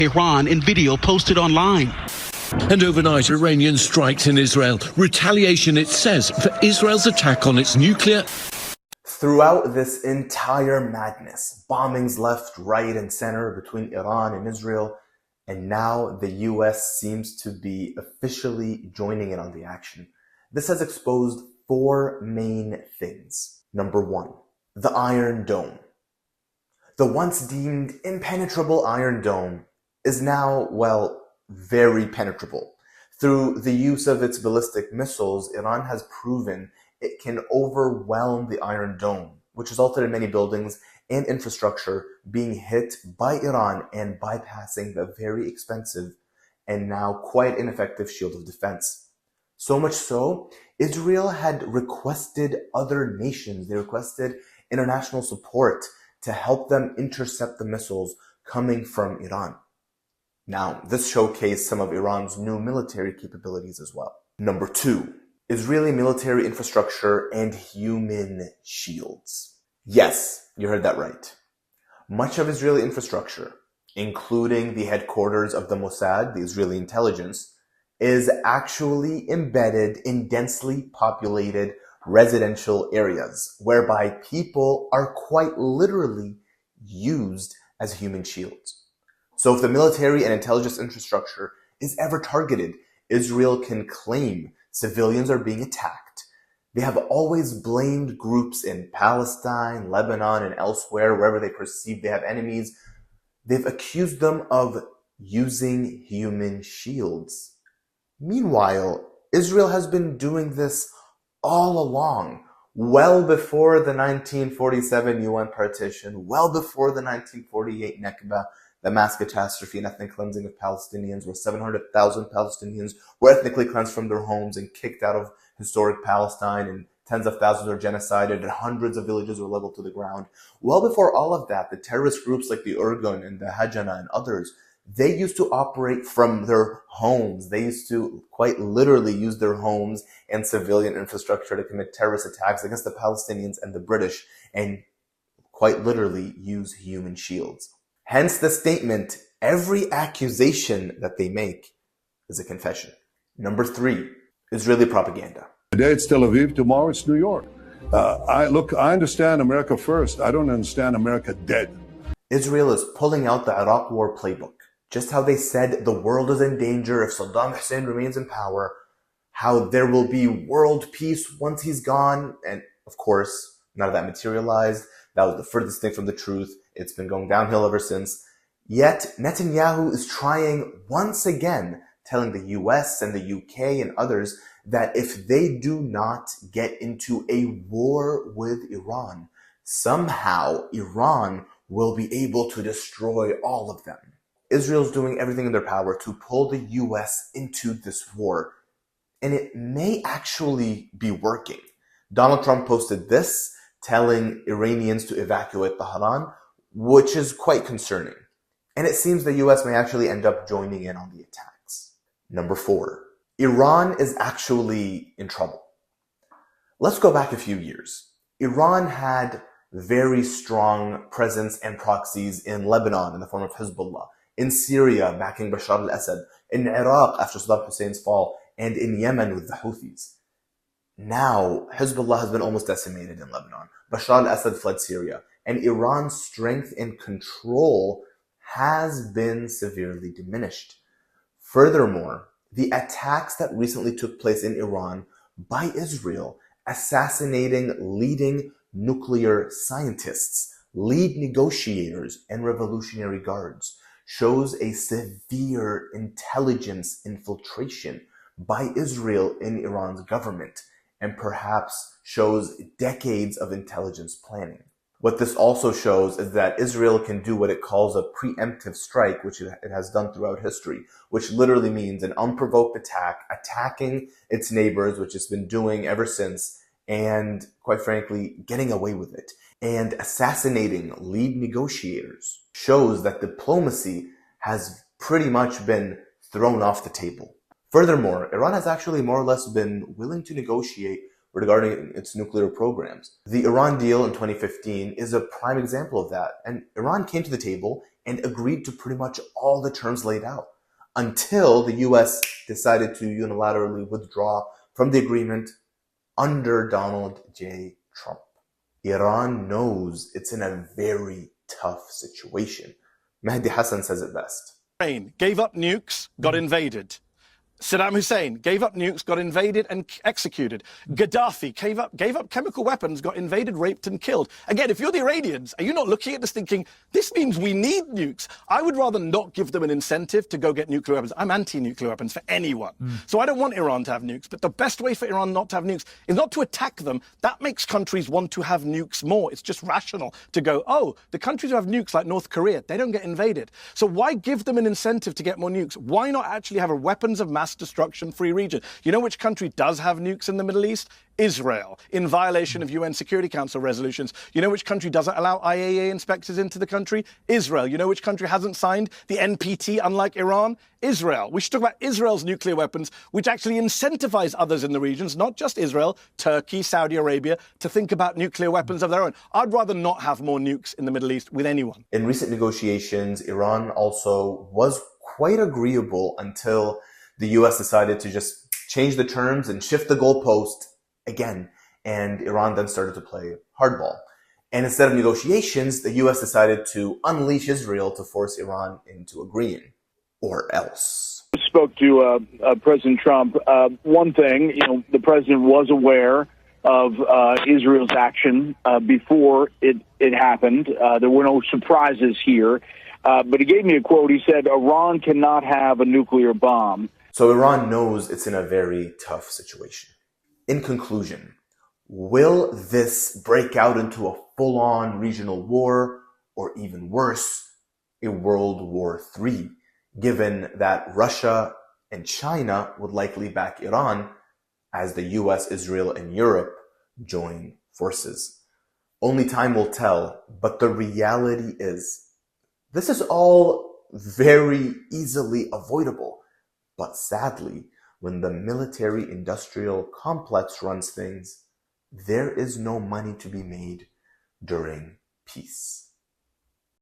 Iran in video posted online. And overnight, Iranian strikes in Israel. Retaliation, it says, for Israel's attack on its nuclear. Throughout this entire madness, bombings left, right, and center between Iran and Israel, and now the US seems to be officially joining in on the action. This has exposed four main things. Number one, the Iron Dome. The once deemed impenetrable Iron Dome is now, well, very penetrable. Through the use of its ballistic missiles, Iran has proven it can overwhelm the Iron Dome, which resulted in many buildings and infrastructure being hit by Iran and bypassing the very expensive and now quite ineffective shield of defense. So much so, Israel had requested other nations, they requested international support to help them intercept the missiles coming from Iran. Now, this showcased some of Iran's new military capabilities as well. Number two, Israeli military infrastructure and human shields. Yes, you heard that right. Much of Israeli infrastructure, including the headquarters of the Mossad, the Israeli intelligence, is actually embedded in densely populated residential areas, whereby people are quite literally used as human shields. So if the military and intelligence infrastructure is ever targeted, Israel can claim civilians are being attacked. They have always blamed groups in Palestine, Lebanon, and elsewhere, wherever they perceive they have enemies. They've accused them of using human shields. Meanwhile, Israel has been doing this all along, well before the 1947 UN partition, well before the 1948 Nakba, the mass catastrophe and ethnic cleansing of Palestinians, where 700,000 Palestinians were ethnically cleansed from their homes and kicked out of historic Palestine, and tens of thousands were genocided, and hundreds of villages were leveled to the ground. Well before all of that, the terrorist groups like the Irgun and the Hajana and others, they used to operate from their homes. They used to quite literally use their homes and civilian infrastructure to commit terrorist attacks against the Palestinians and the British, and quite literally use human shields. Hence the statement, every accusation that they make is a confession. Number three, Israeli propaganda. Today it's Tel Aviv, tomorrow it's New York. I understand America first. I don't understand America dead. Israel is pulling out the Iraq War playbook. Just how they said the world is in danger if Saddam Hussein remains in power, how there will be world peace once he's gone, and of course, none of that materialized. That was the furthest thing from the truth. It's been going downhill ever since. Yet, Netanyahu is trying once again, telling the US and the UK and others that if they do not get into a war with Iran, somehow Iran will be able to destroy all of them. Israel's doing everything in their power to pull the US into this war, and it may actually be working. Donald Trump posted this, telling Iranians to evacuate Tehran, which is quite concerning. And it seems the US may actually end up joining in on the attacks. Number four, Iran is actually in trouble. Let's go back a few years. Iran had very strong presence and proxies in Lebanon in the form of Hezbollah, in Syria backing Bashar al-Assad, in Iraq after Saddam Hussein's fall, and in Yemen with the Houthis. Now, Hezbollah has been almost decimated in Lebanon. Bashar al-Assad fled Syria, and Iran's strength and control has been severely diminished. Furthermore, the attacks that recently took place in Iran by Israel, assassinating leading nuclear scientists, lead negotiators, and revolutionary guards, shows a severe intelligence infiltration by Israel in Iran's government, and perhaps shows decades of intelligence planning. What this also shows is that Israel can do what it calls a preemptive strike, which it has done throughout history, which literally means an unprovoked attack, attacking its neighbors, which it's been doing ever since, and quite frankly, getting away with it. And assassinating lead negotiators shows that diplomacy has pretty much been thrown off the table. Furthermore, Iran has actually more or less been willing to negotiate regarding its nuclear programs. The Iran deal in 2015 is a prime example of that, and Iran came to the table and agreed to pretty much all the terms laid out until the US decided to unilaterally withdraw from the agreement under Donald J. Trump. Iran knows it's in a very tough situation. Mehdi Hassan says it best. Gave up nukes, got invaded. Saddam Hussein gave up nukes, got invaded and executed. Gaddafi gave up chemical weapons, got invaded, raped and killed. Again, if you're the Iranians, are you not looking at this thinking, this means we need nukes? I would rather not give them an incentive to go get nuclear weapons. I'm anti-nuclear weapons for anyone. So I don't want Iran to have nukes. But the best way for Iran not to have nukes is not to attack them. That makes countries want to have nukes more. It's just rational to go, oh, the countries who have nukes like North Korea, they don't get invaded. So why give them an incentive to get more nukes? Why not actually have a weapons of mass destruction-free region? You know which country does have nukes in the Middle East? Israel, in violation of UN Security Council resolutions. You know which country doesn't allow IAEA inspectors into the country? Israel. You know which country hasn't signed the NPT, unlike Iran? Israel. We should talk about Israel's nuclear weapons, which actually incentivize others in the regions, not just Israel, Turkey, Saudi Arabia, to think about nuclear weapons of their own. I'd rather not have more nukes in the Middle East with anyone. In recent negotiations, Iran also was quite agreeable until the US decided to just change the terms and shift the goalpost again. And Iran then started to play hardball. And instead of negotiations, the US decided to unleash Israel to force Iran into agreeing. Or else. Spoke to President Trump. One thing, the president was aware of Israel's action before it happened. There were no surprises here. But he gave me a quote. He said, Iran cannot have a nuclear bomb. So Iran knows it's in a very tough situation. In conclusion, will this break out into a full-on regional war, or even worse, a World War III, given that Russia and China would likely back Iran as the US, Israel, and Europe join forces? Only time will tell, but the reality is, this is all very easily avoidable. But sadly, when the military-industrial complex runs things, there is no money to be made during peace.